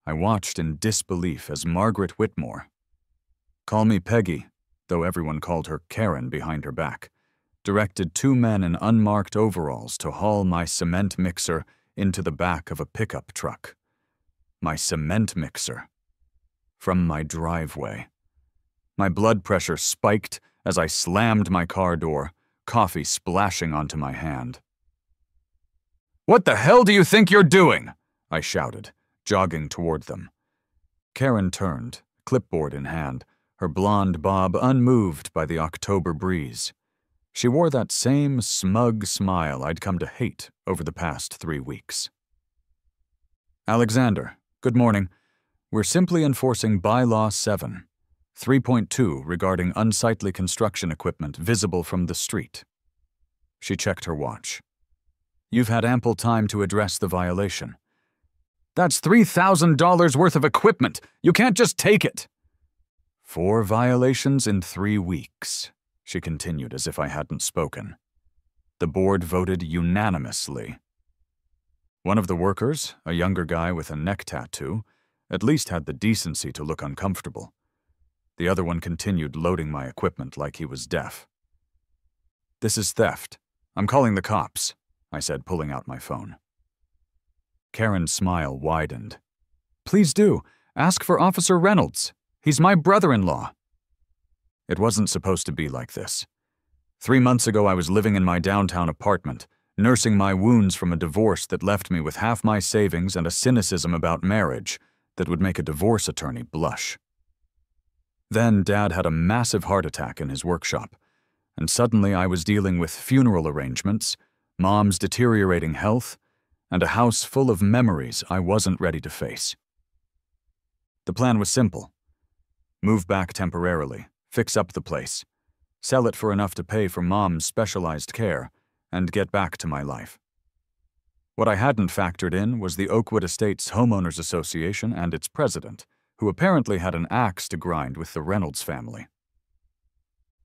I watched in disbelief as Margaret Whitmore, call me Peggy, though everyone called her Karen behind her back, directed two men in unmarked overalls to haul my cement mixer into the back of a pickup truck. My cement mixer. From my driveway. My blood pressure spiked as I slammed my car door, coffee splashing onto my hand. "What the hell do you think you're doing?" I shouted, jogging toward them. Karen turned, clipboard in hand, her blonde bob unmoved by the October breeze. She wore that same smug smile I'd come to hate over the past 3 weeks. "Alexander, good morning. We're simply enforcing Bylaw 7, 3.2 regarding unsightly construction equipment visible from the street." She checked her watch. "You've had ample time to address the violation." "That's $3,000 worth of equipment. You can't just take it." "4 violations in 3 weeks, she continued as if I hadn't spoken. The board voted unanimously. One of the workers, a younger guy with a neck tattoo, at least had the decency to look uncomfortable. The other one continued loading my equipment like he was deaf. "This is theft. I'm calling the cops," I said, pulling out my phone. Karen's smile widened. "Please do. Ask for Officer Reynolds. He's my brother-in-law." It wasn't supposed to be like this. 3 months ago, I was living in my downtown apartment, nursing my wounds from a divorce that left me with half my savings and a cynicism about marriage that would make a divorce attorney blush. Then Dad had a massive heart attack in his workshop, and suddenly I was dealing with funeral arrangements, Mom's deteriorating health, and a house full of memories I wasn't ready to face. The plan was simple. Move back temporarily, fix up the place, sell it for enough to pay for Mom's specialized care, and get back to my life. What I hadn't factored in was the Oakwood Estates Homeowners Association and its president, who apparently had an axe to grind with the Reynolds family.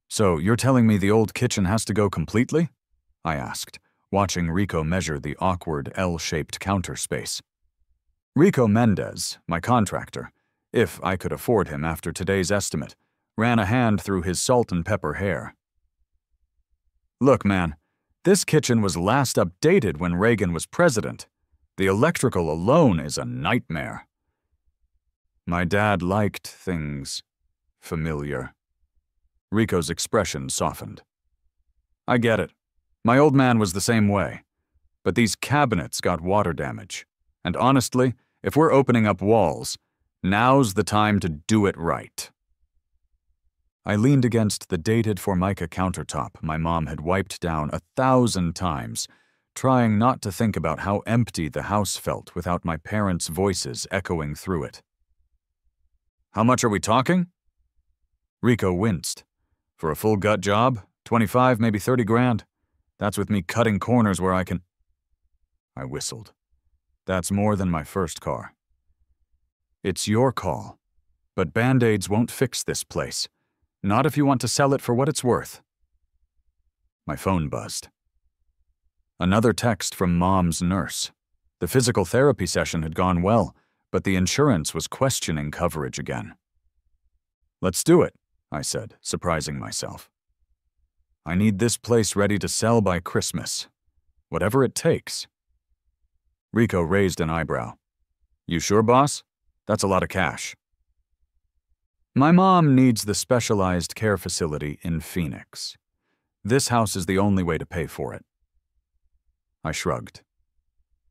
"So you're telling me the old kitchen has to go completely?" I asked, watching Rico measure the awkward L-shaped counter space. Rico Mendez, my contractor, if I could afford him after today's estimate, ran a hand through his salt and pepper hair. "Look, man, this kitchen was last updated when Reagan was president. The electrical alone is a nightmare." My dad liked things familiar. Rico's expression softened. "I get it. My old man was the same way. But these cabinets got water damage. And honestly, if we're opening up walls, now's the time to do it right." I leaned against the dated Formica countertop my mom had wiped down 1,000 times, trying not to think about how empty the house felt without my parents' voices echoing through it. "How much are we talking?" Rico winced. "For a full gut job, 25, maybe 30 grand. That's with me cutting corners where I can—" I whistled. "That's more than my first car." "It's your call. But Band-Aids won't fix this place. Not if you want to sell it for what it's worth." My phone buzzed. Another text from Mom's nurse. The physical therapy session had gone well, but the insurance was questioning coverage again. "Let's do it," I said, surprising myself. "I need this place ready to sell by Christmas. Whatever it takes." Rico raised an eyebrow. "You sure, boss? That's a lot of cash." "My mom needs the specialized care facility in Phoenix. This house is the only way to pay for it." I shrugged.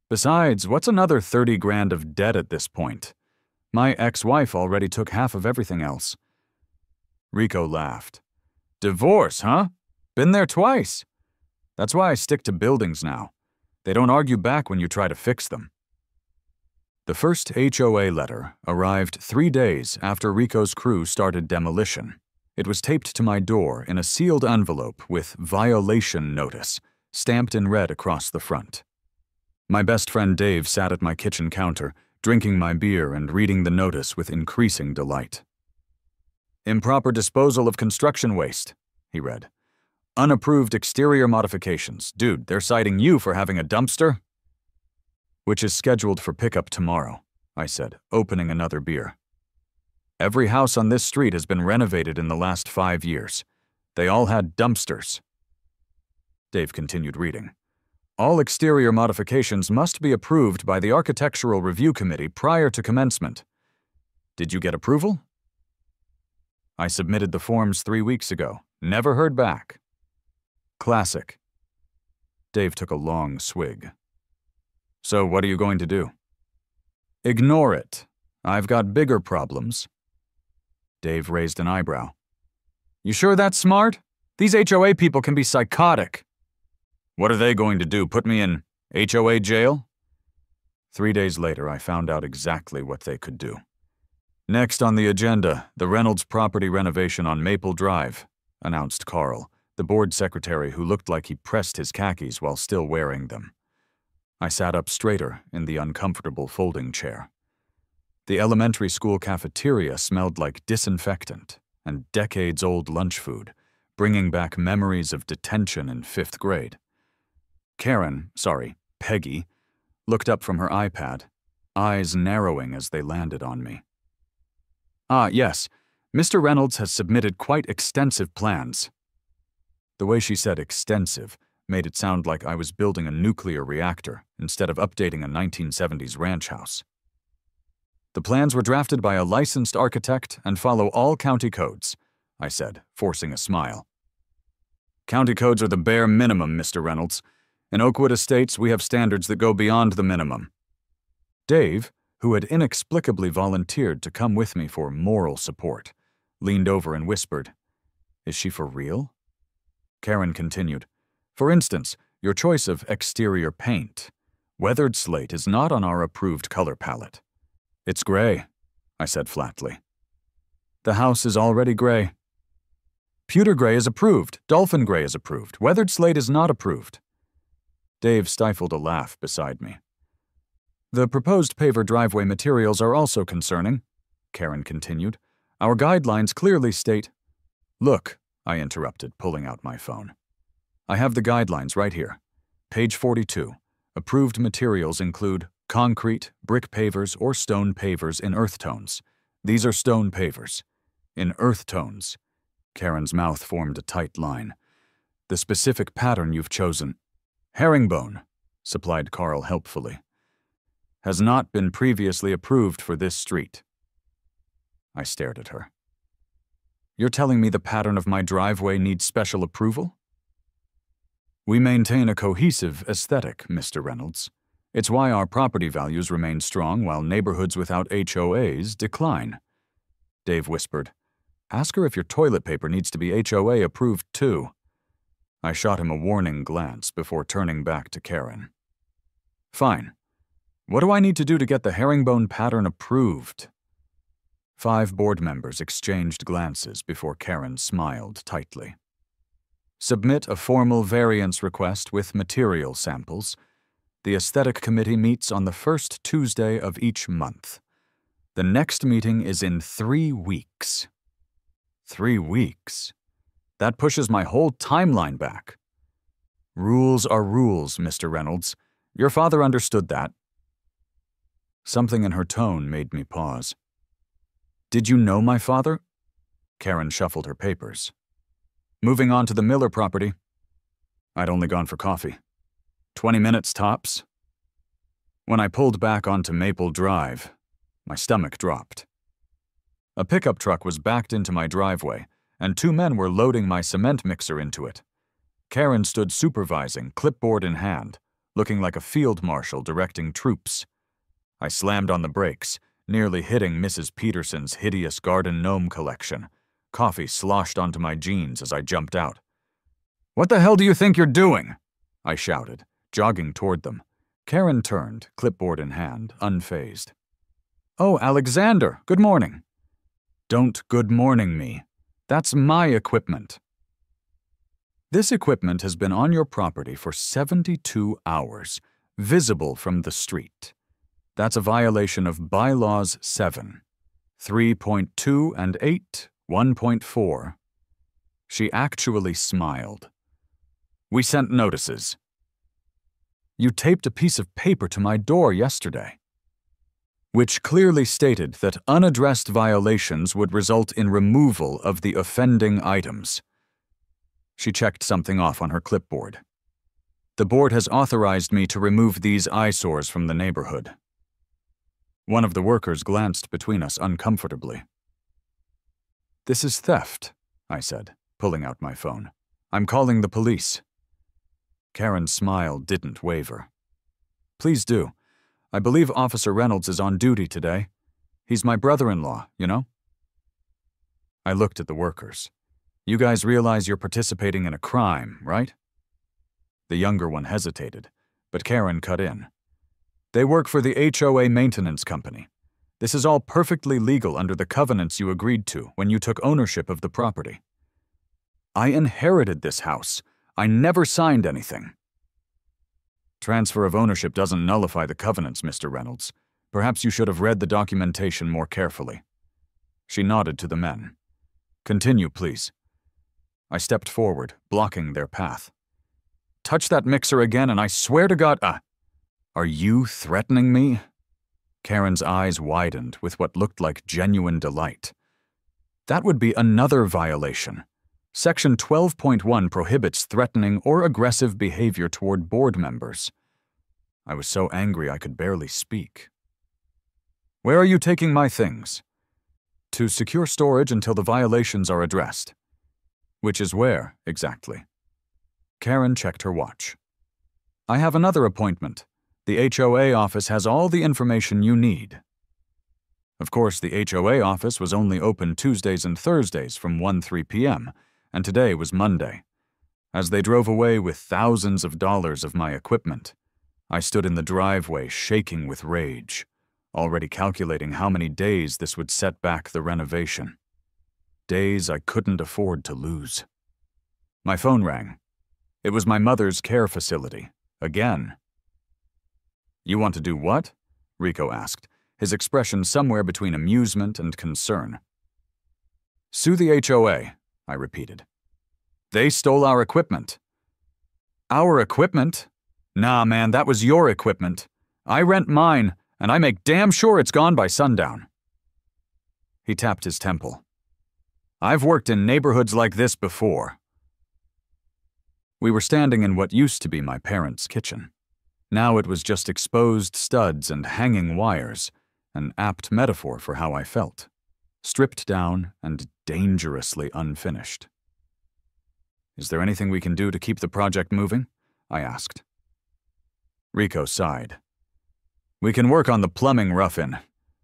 "Besides, what's another 30 grand of debt at this point? My ex-wife already took half of everything else." Rico laughed. "Divorce, huh? Been there twice. That's why I stick to buildings now. They don't argue back when you try to fix them." The first HOA letter arrived 3 days after Rico's crew started demolition. It was taped to my door in a sealed envelope with "Violation Notice" stamped in red across the front. My best friend Dave sat at my kitchen counter, drinking my beer and reading the notice with increasing delight. "Improper disposal of construction waste," he read. "Unapproved exterior modifications. Dude, they're citing you for having a dumpster?" "Which is scheduled for pickup tomorrow," I said, opening another beer. Every house on this street has been renovated in the last 5 years. They all had dumpsters. Dave continued reading. All exterior modifications must be approved by the Architectural Review Committee prior to commencement. Did you get approval? I submitted the forms 3 weeks ago. Never heard back. Classic. Dave took a long swig. So what are you going to do? Ignore it. I've got bigger problems. Dave raised an eyebrow. You sure that's smart? These HOA people can be psychotic. What are they going to do, put me in HOA jail? 3 days later, I found out exactly what they could do. Next on the agenda, the Reynolds property renovation on Maple Drive, announced Carl, the board secretary who looked like he pressed his khakis while still wearing them. I sat up straighter in the uncomfortable folding chair. The elementary school cafeteria smelled like disinfectant and decades-old lunch food, bringing back memories of detention in 5th grade. Peggy, looked up from her iPad, eyes narrowing as they landed on me. Ah, yes, Mr. Reynolds has submitted quite extensive plans. The way she said extensive made it sound like I was building a nuclear reactor instead of updating a 1970s ranch house. The plans were drafted by a licensed architect and follow all county codes, I said, forcing a smile. County codes are the bare minimum, Mr. Reynolds. In Oakwood Estates, we have standards that go beyond the minimum. Dave, who had inexplicably volunteered to come with me for moral support, leaned over and whispered, Is she for real? Karen continued, For instance, your choice of exterior paint. Weathered slate is not on our approved color palette. It's gray, I said flatly. The house is already gray. Pewter gray is approved. Dolphin gray is approved. Weathered slate is not approved. Dave stifled a laugh beside me. The proposed paver driveway materials are also concerning, Karen continued. Our guidelines clearly state... Look, I interrupted, pulling out my phone. I have the guidelines right here. Page 42. Approved materials include concrete, brick pavers, or stone pavers in earth tones. These are stone pavers. In earth tones. Karen's mouth formed a tight line. The specific pattern you've chosen, herringbone, supplied Carl helpfully, has not been previously approved for this street. I stared at her. You're telling me the pattern of my driveway needs special approval? We maintain a cohesive aesthetic, Mr. Reynolds. It's why our property values remain strong while neighborhoods without HOAs decline. Dave whispered, Ask her if your toilet paper needs to be HOA approved too. I shot him a warning glance before turning back to Karen. Fine. What do I need to do to get the herringbone pattern approved? 5 board members exchanged glances before Karen smiled tightly. Submit a formal variance request with material samples. The Aesthetic Committee meets on the first Tuesday of each month. The next meeting is in 3 weeks. 3 weeks? That pushes my whole timeline back. Rules are rules, Mr. Reynolds. Your father understood that. Something in her tone made me pause. Did you know my father? Karen shuffled her papers. Moving on to the Miller property. I'd only gone for coffee. 20 minutes tops. When I pulled back onto Maple Drive, my stomach dropped. A pickup truck was backed into my driveway, and 2 men were loading my cement mixer into it. Karen stood supervising, clipboard in hand, looking like a field marshal directing troops. I slammed on the brakes, nearly hitting Mrs. Peterson's hideous garden gnome collection. Coffee sloshed onto my jeans as I jumped out. What the hell do you think you're doing? I shouted, jogging toward them. Karen turned, clipboard in hand, unfazed. Oh, Alexander, good morning. Don't good morning me. That's my equipment. This equipment has been on your property for 72 hours, visible from the street. That's a violation of Bylaws 7, 3.2 and 8, 1.4. She actually smiled. We sent notices. You taped a piece of paper to my door yesterday. which clearly stated that unaddressed violations would result in removal of the offending items. She checked something off on her clipboard. The board has authorized me to remove these eyesores from the neighborhood. One of the workers glanced between us uncomfortably. "This is theft," I said, pulling out my phone. "I'm calling the police." Karen's smile didn't waver. "Please do. I believe Officer Reynolds is on duty today. He's my brother-in-law, you know?" I looked at the workers. "You guys realize you're participating in a crime, right?" The younger one hesitated, but Karen cut in. "They work for the HOA maintenance company. This is all perfectly legal under the covenants you agreed to when you took ownership of the property." "I inherited this house. I never signed anything." "Transfer of ownership doesn't nullify the covenants, Mr. Reynolds. Perhaps you should have read the documentation more carefully." She nodded to the men. "Continue, please." I stepped forward, blocking their path. "Touch that mixer again and I swear to God, Are you threatening me?" Karen's eyes widened with what looked like genuine delight. "That would be another violation. Section 12.1 prohibits threatening or aggressive behavior toward board members." I was so angry I could barely speak. "Where are you taking my things?" "To secure storage until the violations are addressed." "Which is where, exactly?" Karen checked her watch. "I have another appointment. The HOA office has all the information you need." Of course, the HOA office was only open Tuesdays and Thursdays from 1-3 p.m., and today was Monday. As they drove away with thousands of dollars of my equipment, I stood in the driveway shaking with rage, already calculating how many days this would set back the renovation. Days I couldn't afford to lose. My phone rang. It was my mother's care facility, again. "You want to do what?" Rico asked, his expression somewhere between amusement and concern. "Sue the HOA," I repeated. "They stole our equipment." "Our equipment? Nah, man, that was your equipment. I rent mine, and I make damn sure it's gone by sundown." He tapped his temple. "I've worked in neighborhoods like this before." We were standing in what used to be my parents' kitchen. Now it was just exposed studs and hanging wires, an apt metaphor for how I felt. Stripped down and dangerously unfinished. "Is there anything we can do to keep the project moving?" I asked. Rico sighed. "We can work on the plumbing rough-in,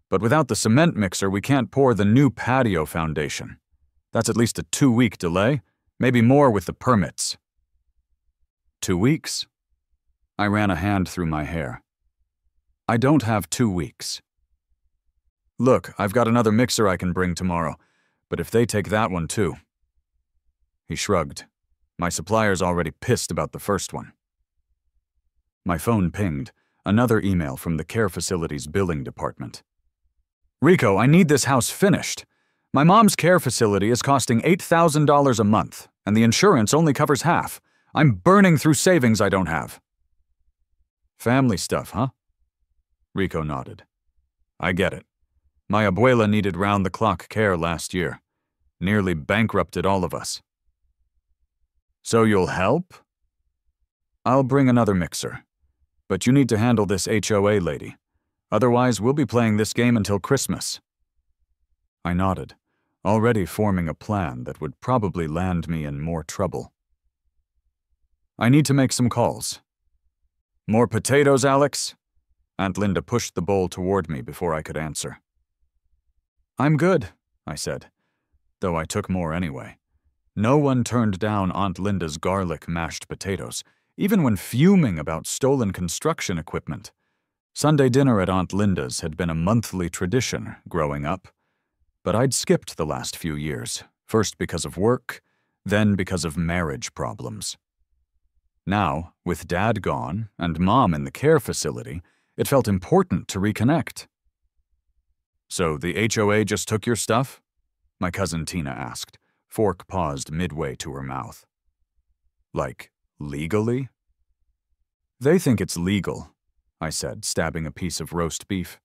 but without the cement mixer we can't pour the new patio foundation. That's at least a 2-week delay, maybe more with the permits." 2 weeks? I ran a hand through my hair. "I don't have 2 weeks. Look, I've got another mixer I can bring tomorrow, but if they take that one too." He shrugged. "My supplier's already pissed about the first one." My phone pinged, another email from the care facility's billing department. "Rico, I need this house finished. My mom's care facility is costing $8,000 a month, and the insurance only covers half. I'm burning through savings I don't have." "Family stuff, huh?" Rico nodded. "I get it. My abuela needed round-the-clock care last year. Nearly bankrupted all of us." "So you'll help?" "I'll bring another mixer. But you need to handle this HOA lady. Otherwise, we'll be playing this game until Christmas." I nodded, already forming a plan that would probably land me in more trouble. "I need to make some calls." "More potatoes, Alex?" Aunt Linda pushed the bowl toward me before I could answer. "I'm good," I said, though I took more anyway. No one turned down Aunt Linda's garlic mashed potatoes, even when fuming about stolen construction equipment. Sunday dinner at Aunt Linda's had been a monthly tradition growing up, but I'd skipped the last few years, first because of work, then because of marriage problems. Now, with Dad gone and Mom in the care facility, it felt important to reconnect. "So the HOA just took your stuff?" my cousin Tina asked, fork paused midway to her mouth. "Like, legally?" "They think it's legal," I said, stabbing a piece of roast beef.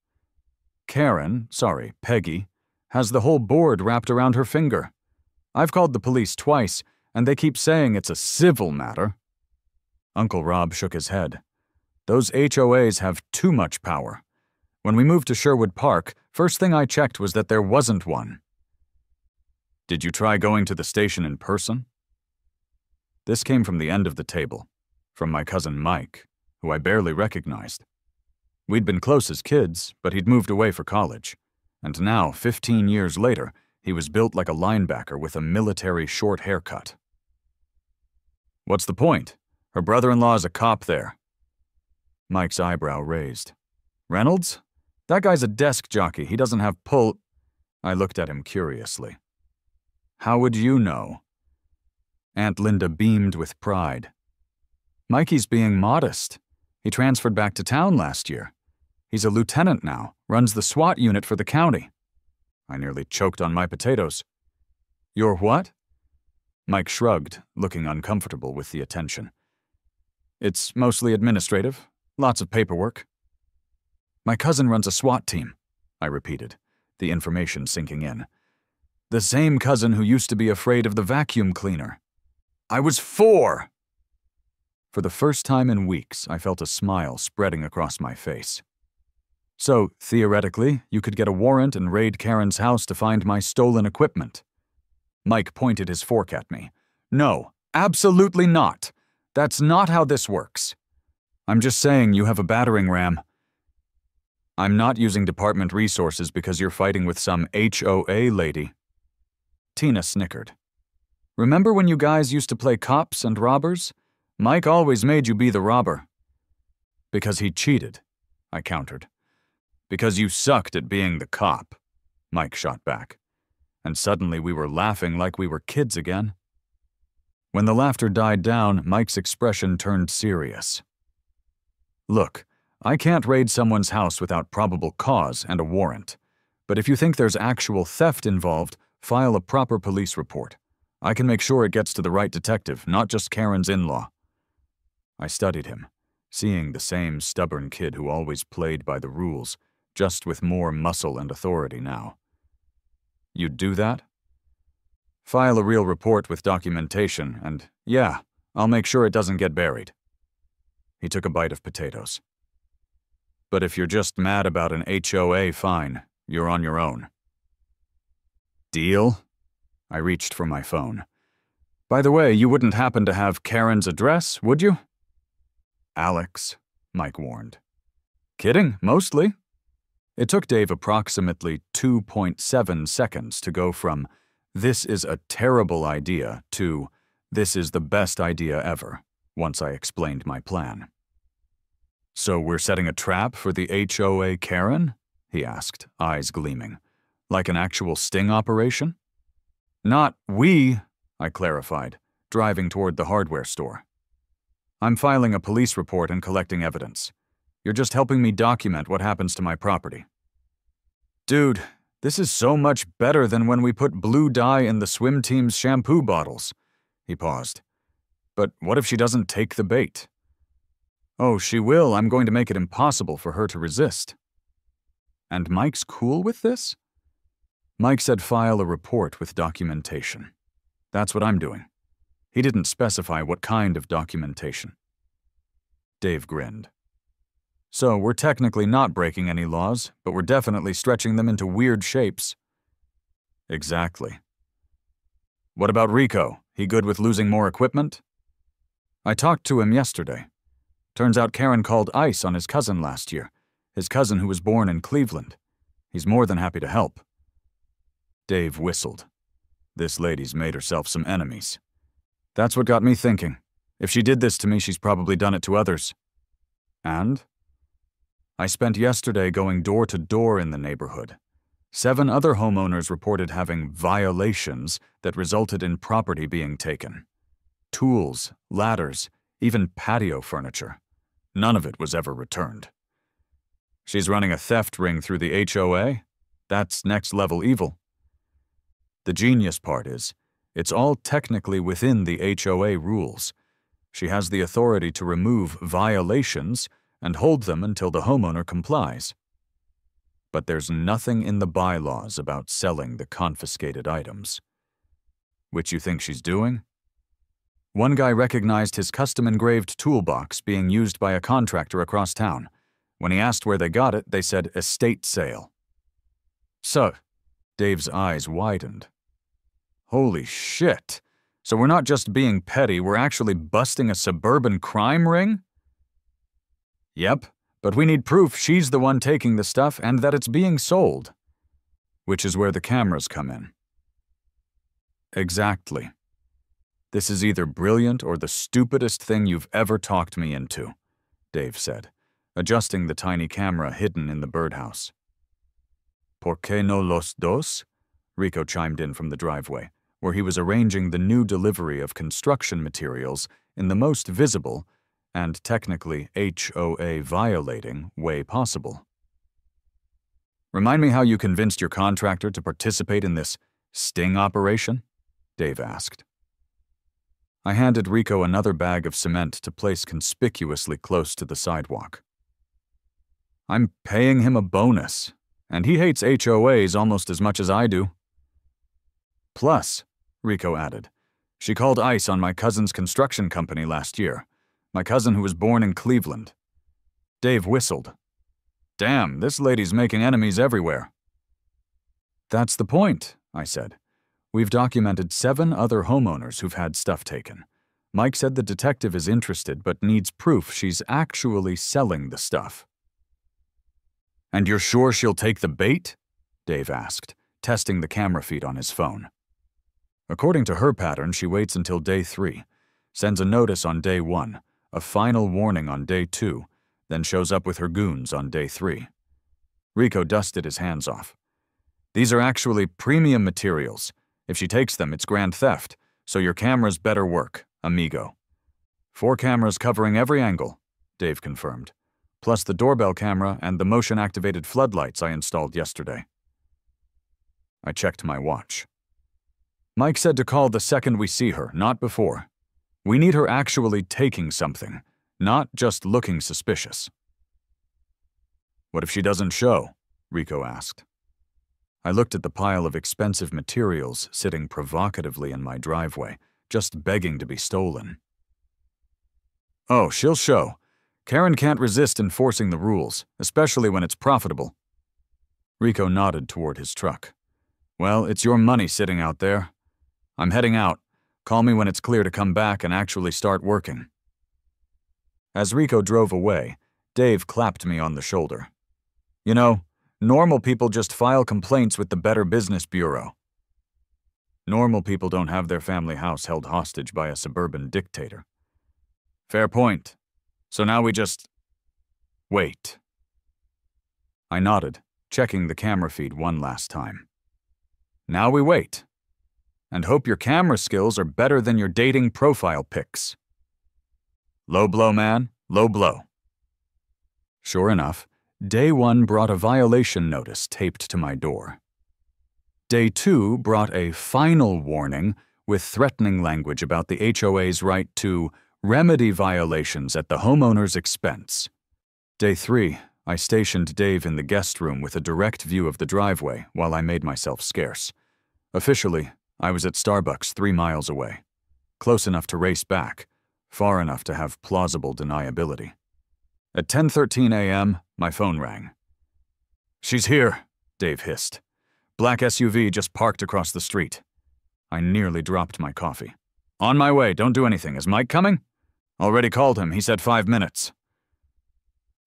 Peggy, has the whole board wrapped around her finger. I've called the police twice, and they keep saying it's a civil matter." Uncle Rob shook his head. "Those HOAs have too much power. When we moved to Sherwood Park, first thing I checked was that there wasn't one." "Did you try going to the station in person?" This came from the end of the table, from my cousin Mike, who I barely recognized. We'd been close as kids, but he'd moved away for college, and now, 15 years later, he was built like a linebacker with a military short haircut. "What's the point? Her brother-in-law is a cop there." Mike's eyebrow raised. "Reynolds? That guy's a desk jockey. He doesn't have pull—" I looked at him curiously. "How would you know?" Aunt Linda beamed with pride. "Mikey's being modest. He transferred back to town last year. He's a lieutenant now, runs the SWAT unit for the county." I nearly choked on my potatoes. "You're what?" Mike shrugged, looking uncomfortable with the attention. "It's mostly administrative. Lots of paperwork." "My cousin runs a SWAT team," I repeated, the information sinking in. "The same cousin who used to be afraid of the vacuum cleaner." "I was 4!" For the first time in weeks, I felt a smile spreading across my face. "So, theoretically, you could get a warrant and raid Karen's house to find my stolen equipment." Mike pointed his fork at me. "No, absolutely not. That's not how this works. I'm just saying you have a battering ram. I'm not using department resources because you're fighting with some HOA lady." Tina snickered. "Remember when you guys used to play cops and robbers? Mike always made you be the robber." "Because he cheated," I countered. "Because you sucked at being the cop," Mike shot back. And suddenly we were laughing like we were kids again. When the laughter died down, Mike's expression turned serious. "Look, I can't raid someone's house without probable cause and a warrant. But if you think there's actual theft involved, file a proper police report. I can make sure it gets to the right detective, not just Karen's in-law." I studied him, seeing the same stubborn kid who always played by the rules, just with more muscle and authority now. "You'd do that?" "File a real report with documentation, and yeah, I'll make sure it doesn't get buried." He took a bite of potatoes. "But if you're just mad about an HOA fine, you're on your own." "Deal?" I reached for my phone. "By the way, you wouldn't happen to have Karen's address, would you?" "Alex," Mike warned. "Kidding, mostly." It took Dave approximately 2.7 seconds to go from "this is a terrible idea" to "this is the best idea ever," once I explained my plan. "So we're setting a trap for the HOA Karen?" he asked, eyes gleaming. "Like an actual sting operation?" "Not we," I clarified, driving toward the hardware store. "I'm filing a police report and collecting evidence. You're just helping me document what happens to my property." "Dude, this is so much better than when we put blue dye in the swim team's shampoo bottles." He paused. "But what if she doesn't take the bait?" "Oh, she will. I'm going to make it impossible for her to resist." "And Mike's cool with this?" "Mike said file a report with documentation. That's what I'm doing. He didn't specify what kind of documentation." Dave grinned. "So we're technically not breaking any laws, but we're definitely stretching them into weird shapes." "Exactly." "What about Rico? He good with losing more equipment?" "I talked to him yesterday. Turns out Karen called ICE on his cousin last year, his cousin who was born in Cleveland. He's more than happy to help." Dave whistled. "This lady's made herself some enemies." "That's what got me thinking. If she did this to me, she's probably done it to others." "And?" "I spent yesterday going door to door in the neighborhood. 7 other homeowners reported having violations that resulted in property being taken. Tools, ladders, even patio furniture. None of it was ever returned. She's running a theft ring through the HOA? That's next-level evil. The genius part is, it's all technically within the HOA rules. She has the authority to remove violations and hold them until the homeowner complies." but there's nothing in the bylaws about selling the confiscated items. Which you think she's doing? One guy recognized his custom-engraved toolbox being used by a contractor across town. When he asked where they got it, they said estate sale. So, Dave's eyes widened. Holy shit! So we're not just being petty, we're actually busting a suburban crime ring? Yep, but we need proof she's the one taking the stuff and that it's being sold. Which is where the cameras come in. Exactly. This is either brilliant or the stupidest thing you've ever talked me into, Dave said, adjusting the tiny camera hidden in the birdhouse. ¿Por qué no los dos? Rico chimed in from the driveway, where he was arranging the new delivery of construction materials in the most visible and technically HOA violating way possible. Remind me how you convinced your contractor to participate in this sting operation? Dave asked. I handed Rico another bag of cement to place conspicuously close to the sidewalk. I'm paying him a bonus, and he hates HOAs almost as much as I do. Plus, Rico added, she called ICE on my cousin's construction company last year, my cousin who was born in Cleveland. Dave whistled. Damn, this lady's making enemies everywhere. That's the point, I said. We've documented 7 other homeowners who've had stuff taken. Mike said the detective is interested but needs proof she's actually selling the stuff. And you're sure she'll take the bait? Dave asked, testing the camera feed on his phone. According to her pattern, she waits until day 3, sends a notice on day 1, a final warning on day 2, then shows up with her goons on day 3. Rico dusted his hands off. These are actually premium materials. If she takes them, it's grand theft, so your cameras better work, amigo. 4 cameras covering every angle, Dave confirmed, plus the doorbell camera and the motion-activated floodlights I installed yesterday. I checked my watch. Mike said to call the second we see her, not before. We need her actually taking something, not just looking suspicious. What if she doesn't show? Rico asked. I looked at the pile of expensive materials sitting provocatively in my driveway, just begging to be stolen. Oh, she'll show. Karen can't resist enforcing the rules, especially when it's profitable. Rico nodded toward his truck. Well, it's your money sitting out there. I'm heading out. Call me when it's clear to come back and actually start working. As Rico drove away, Dave clapped me on the shoulder. You know, normal people just file complaints with the Better Business Bureau. Normal people don't have their family house held hostage by a suburban dictator. Fair point. So now we just... wait. I nodded, checking the camera feed one last time. Now we wait. And hope your camera skills are better than your dating profile pics. Low blow, man. Low blow. Sure enough, Day 1 brought a violation notice taped to my door. Day 2 brought a final warning with threatening language about the HOA's right to remedy violations at the homeowner's expense. Day 3, I stationed Dave in the guest room with a direct view of the driveway while I made myself scarce. Officially, I was at Starbucks 3 miles away, close enough to race back, far enough to have plausible deniability. At 10:13 a.m., my phone rang. She's here, Dave hissed. Black SUV just parked across the street. I nearly dropped my coffee. On my way, don't do anything. Is Mike coming? Already called him, he said 5 minutes.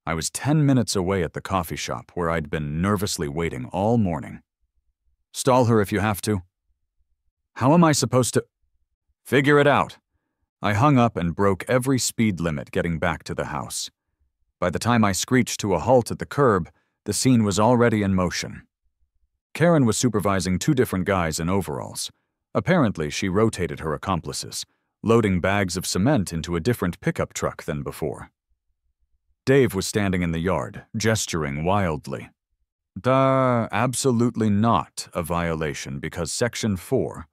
I was 10 minutes away at the coffee shop where I'd been nervously waiting all morning. Stall her if you have to. How am I supposed to... Figure it out. I hung up and broke every speed limit getting back to the house. By the time I screeched to a halt at the curb, the scene was already in motion. Karen was supervising 2 different guys in overalls. Apparently, she rotated her accomplices, loading bags of cement into a different pickup truck than before. Dave was standing in the yard, gesturing wildly. Absolutely not a violation because Section 4,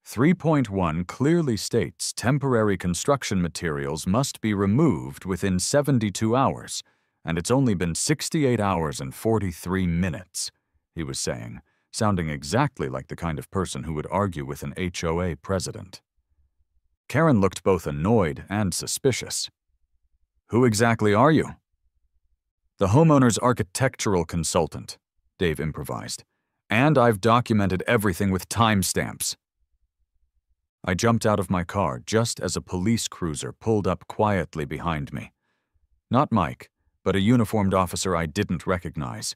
3.1 clearly states temporary construction materials must be removed within 72 hours, and it's only been 68 hours and 43 minutes, he was saying, sounding exactly like the kind of person who would argue with an HOA president. Karen looked both annoyed and suspicious. Who exactly are you? The homeowner's architectural consultant, Dave improvised, and I've documented everything with timestamps. I jumped out of my car just as a police cruiser pulled up quietly behind me. Not Mike, but a uniformed officer I didn't recognize.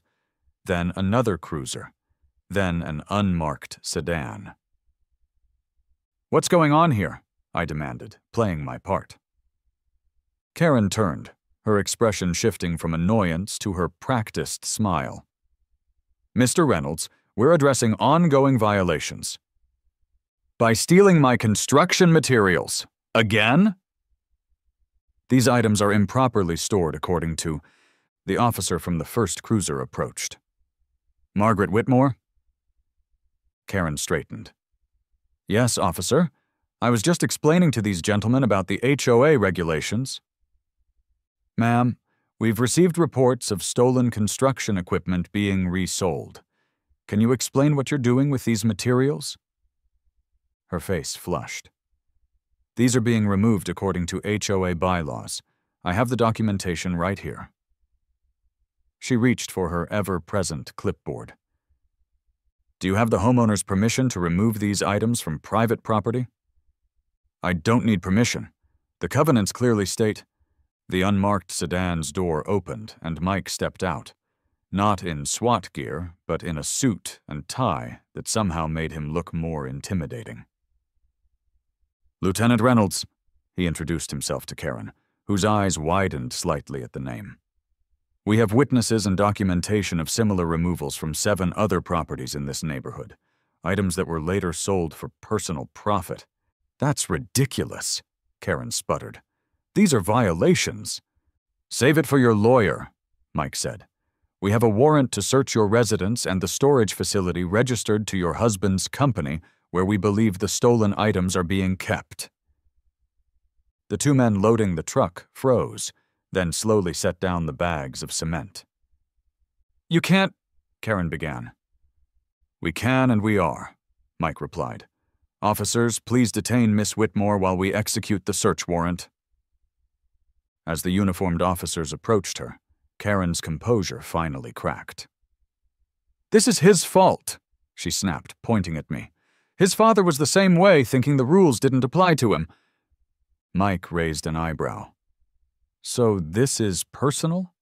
Then another cruiser. Then an unmarked sedan. What's going on here? I demanded, playing my part. Karen turned, her expression shifting from annoyance to her practiced smile. Mr. Reynolds, we're addressing ongoing violations. By stealing my construction materials. Again? These items are improperly stored according to... The officer from the first cruiser approached. Margaret Whitmore? Karen straightened. Yes, officer. I was just explaining to these gentlemen about the HOA regulations. Ma'am, we've received reports of stolen construction equipment being resold. Can you explain what you're doing with these materials? Her face flushed. These are being removed according to HOA bylaws. I have the documentation right here. She reached for her ever-present clipboard. Do you have the homeowner's permission to remove these items from private property? I don't need permission. The covenants clearly state... The unmarked sedan's door opened and Mike stepped out. Not in SWAT gear, but in a suit and tie that somehow made him look more intimidating. Lieutenant Reynolds, he introduced himself to Karen, whose eyes widened slightly at the name. We have witnesses and documentation of similar removals from 7 other properties in this neighborhood, items that were later sold for personal profit. That's ridiculous, Karen sputtered. These are violations. Save it for your lawyer, Mike said. We have a warrant to search your residence and the storage facility registered to your husband's company where we believe the stolen items are being kept. The 2 men loading the truck froze, then slowly set down the bags of cement. You can't, Karen began. We can and we are, Mike replied. Officers, please detain Miss Whitmore while we execute the search warrant. As the uniformed officers approached her, Karen's composure finally cracked. This is his fault, she snapped, pointing at me. His father was the same way, thinking the rules didn't apply to him. Mike raised an eyebrow. So this is personal?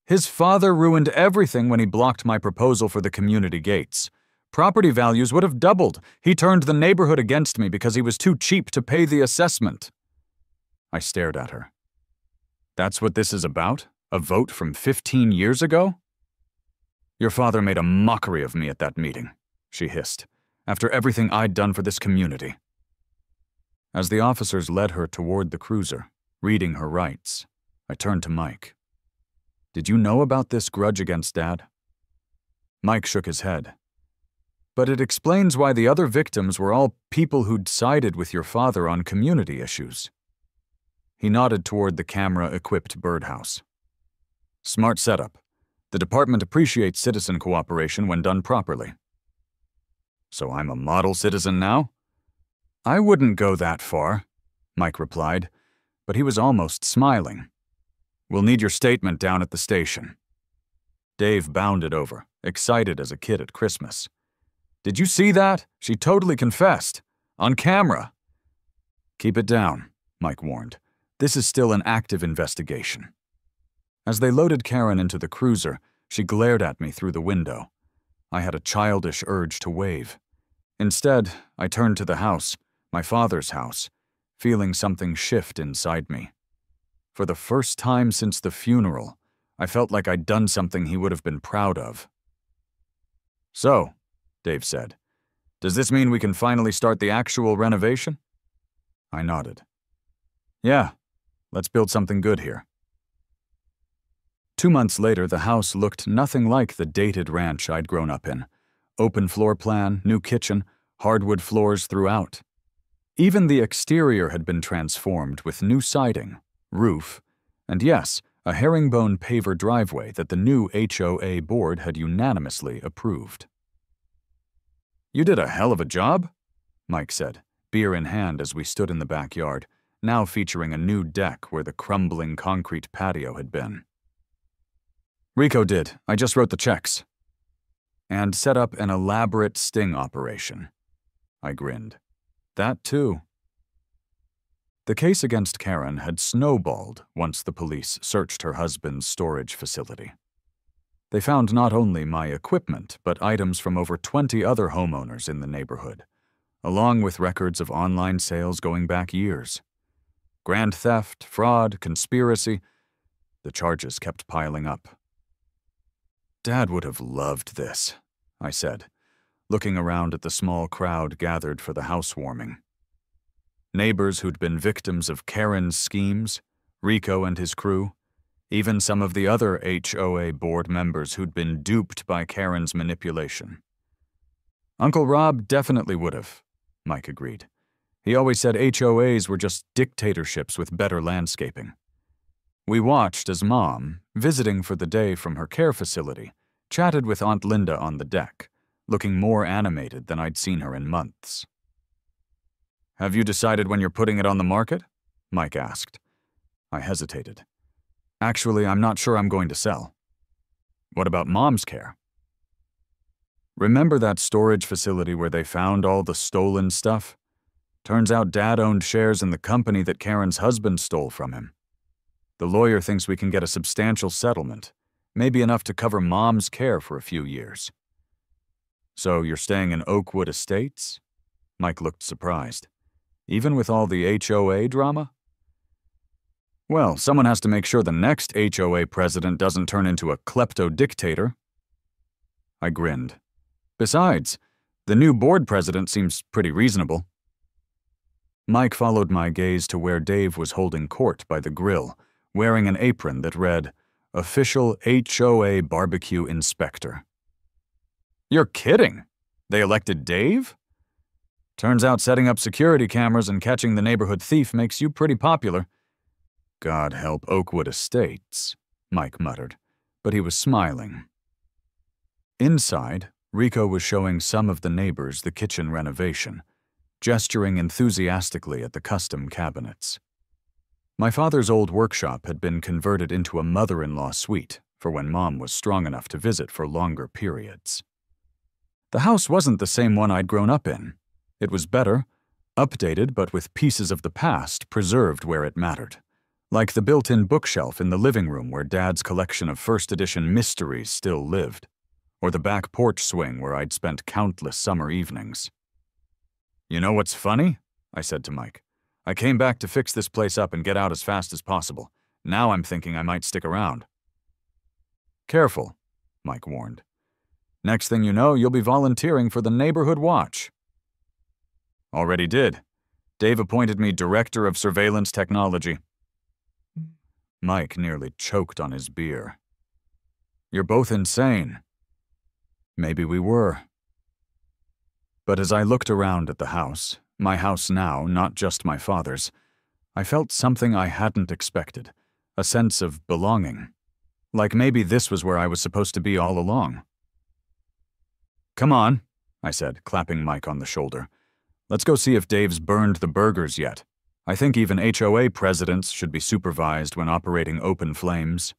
His father ruined everything when he blocked my proposal for the community gates. Property values would have doubled. He turned the neighborhood against me because he was too cheap to pay the assessment. I stared at her. That's what this is about? A vote from 15 years ago? Your father made a mockery of me at that meeting, she hissed, after everything I'd done for this community. As the officers led her toward the cruiser, reading her rights, I turned to Mike. Did you know about this grudge against Dad? Mike shook his head. But it explains why the other victims were all people who'd sided with your father on community issues. He nodded toward the camera-equipped birdhouse. Smart setup. The department appreciates citizen cooperation when done properly. So I'm a model citizen now? I wouldn't go that far, Mike replied, but he was almost smiling. We'll need your statement down at the station. Dave bounded over, excited as a kid at Christmas. Did you see that? She totally confessed. On camera. Keep it down, Mike warned. This is still an active investigation. As they loaded Karen into the cruiser, she glared at me through the window. I had a childish urge to wave. Instead, I turned to the house, my father's house, feeling something shift inside me. For the first time since the funeral, I felt like I'd done something he would have been proud of. So, Dave said, does this mean we can finally start the actual renovation? I nodded. Yeah, let's build something good here. 2 months later, the house looked nothing like the dated ranch I'd grown up in. Open floor plan, new kitchen, hardwood floors throughout. Even the exterior had been transformed with new siding, roof, and yes, a herringbone paver driveway that the new HOA board had unanimously approved. "You did a hell of a job," Mike said, beer in hand as we stood in the backyard, now featuring a new deck where the crumbling concrete patio had been. "Rico did. I just wrote the checks." "And set up an elaborate sting operation." I grinned. "That too." The case against Karen had snowballed once the police searched her husband's storage facility. They found not only my equipment, but items from over 20 other homeowners in the neighborhood, along with records of online sales going back years. Grand theft, fraud, conspiracy, the charges kept piling up. "Dad would have loved this," I said, looking around at the small crowd gathered for the housewarming. Neighbors who'd been victims of Karen's schemes, Rico and his crew, even some of the other HOA board members who'd been duped by Karen's manipulation. "Uncle Rob definitely would have," Mike agreed. "He always said HOAs were just dictatorships with better landscaping." We watched as Mom, visiting for the day from her care facility, chatted with Aunt Linda on the deck, looking more animated than I'd seen her in months. "Have you decided when you're putting it on the market?" Mike asked. I hesitated. "Actually, I'm not sure I'm going to sell." "What about Mom's care?" "Remember that storage facility where they found all the stolen stuff? Turns out Dad owned shares in the company that Karen's husband stole from him. The lawyer thinks we can get a substantial settlement, maybe enough to cover Mom's care for a few years." "So you're staying in Oakwood Estates?" Mike looked surprised. "Even with all the HOA drama?" "Well, someone has to make sure the next HOA president doesn't turn into a klepto-dictator." I grinned. "Besides, the new board president seems pretty reasonable." Mike followed my gaze to where Dave was holding court by the grill, wearing an apron that read, "Official HOA Barbecue Inspector." "You're kidding! They elected Dave?" "Turns out setting up security cameras and catching the neighborhood thief makes you pretty popular." "God help Oakwood Estates," Mike muttered, but he was smiling. Inside, Rico was showing some of the neighbors the kitchen renovation, gesturing enthusiastically at the custom cabinets. My father's old workshop had been converted into a mother-in-law suite for when Mom was strong enough to visit for longer periods. The house wasn't the same one I'd grown up in. It was better, updated but with pieces of the past preserved where it mattered, like the built-in bookshelf in the living room where Dad's collection of first-edition mysteries still lived, or the back porch swing where I'd spent countless summer evenings. "You know what's funny?" I said to Mike. "I came back to fix this place up and get out as fast as possible. Now I'm thinking I might stick around." "Careful," Mike warned. "Next thing you know, you'll be volunteering for the neighborhood watch." "Already did. Dave appointed me Director of Surveillance Technology." Mike nearly choked on his beer. "You're both insane." Maybe we were. But as I looked around at the house, my house now, not just my father's, I felt something I hadn't expected, a sense of belonging. Like maybe this was where I was supposed to be all along. "Come on," I said, clapping Mike on the shoulder. "Let's go see if Dave's burned the burgers yet. I think even HOA presidents should be supervised when operating open flames."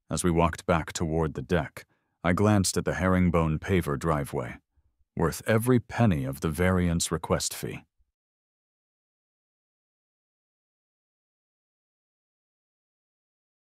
As we walked back toward the deck, I glanced at the herringbone paver driveway, worth every penny of the variance request fee.